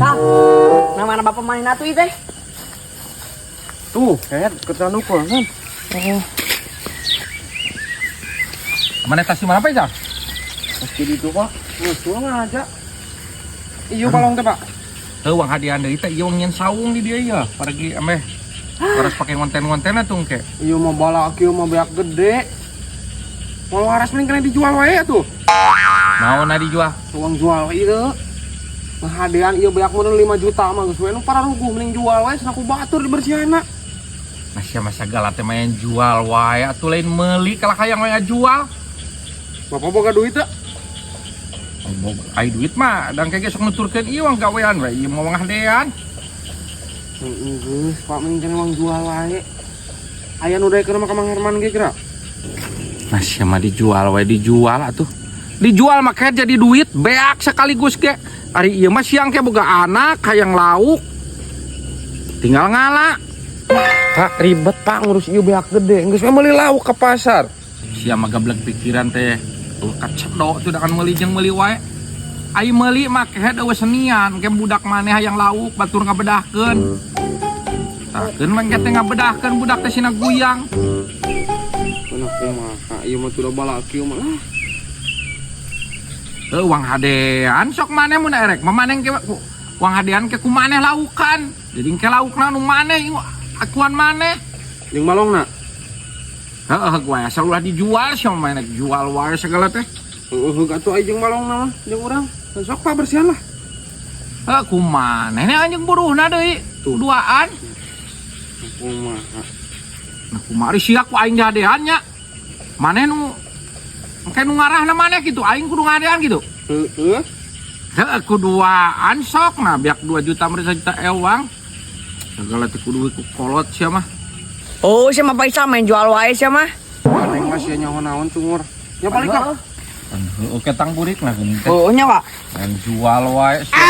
Kang, nang mana bapak main atuh teh? Tuh, kayak ketanu kok kan. Mana tasih mana Pak? Meski itu Pak, pulang aja. Iyo balong teh Pak. Uang hadiah dari teh iya uang nyen saung di dia ya. Pergi ameh. Harus pakai konten-konten tuh ke. Iyo mau bala kieu mah beak gede. Mau waras mending kena dijual wae tuh. Mau na dijual? Uang jual ieu. Hadiah iyo beak modal 5 juta mah geus we nu para ruguh mending jual wae cenah ku batur dibersihana. Masih masa galat teh main jual wae atuh lain meuli kalah hayang wae jual. Bapak boga duit teh? Ai duit mah dan kayak sok nuturkeun ieu uang gawean we ieu mah uang hadean. Geus Pak mending kena uang jual wae. Aya nu daekeun mah ka Mang Herman ge kira. Masih mah dijual we dijual atuh. Dijual mah kayak jadi duit beak sekaligus ge. Ari ieu mah siang ke boga anak hayang lauk. Tinggal ngala. Pak ribet Pak ngurus ieu beak gede. Geus we meuli lauk ke pasar. Sia mah gablek pikiran teh. Tuh kacedok tuh dakan meuli jeung meuli wae. Ai meuli mah kehe eueuh senian, ke budak maneh hayang lauk batur ngabedahkeun. Takeun mah engke teh ngabedahkeun budak teh sina guyang. Cenah kumaha ieu mah tuh bala kieu mah. Teu uang hadean sok maneh mun erek mamaneh ke uang hadean ke ku maneh laukan. Jadi engke laukna nu maneh akuan maneh. Jeung balongna. Heeh gue asal ulah dijual sih main jual wae segala teh. Heeh atuh aya jeung balongna mah jeung urang. Sok Pak bersihan lah. Heuh kumaneh nih anjing buruhna deui. Duaan. Kumaha. Nah kumari sia ku aing gadean nya. Maneh nu engke nu ngarahna maneh kitu aing kudu ngadean kitu. Heeh. Heuh kuduaan sok nah biak 2 juta meureun 1 juta ewang. Segala teh kudu ku kolot sia mah. Oh, siapa Faisal main jual wae sia mah. Paling masih nyawa naon cungur. Ya balik Kak. Heuh ketang burik nah geuning teh. Oh, nya Pak. Dan jual wae sia.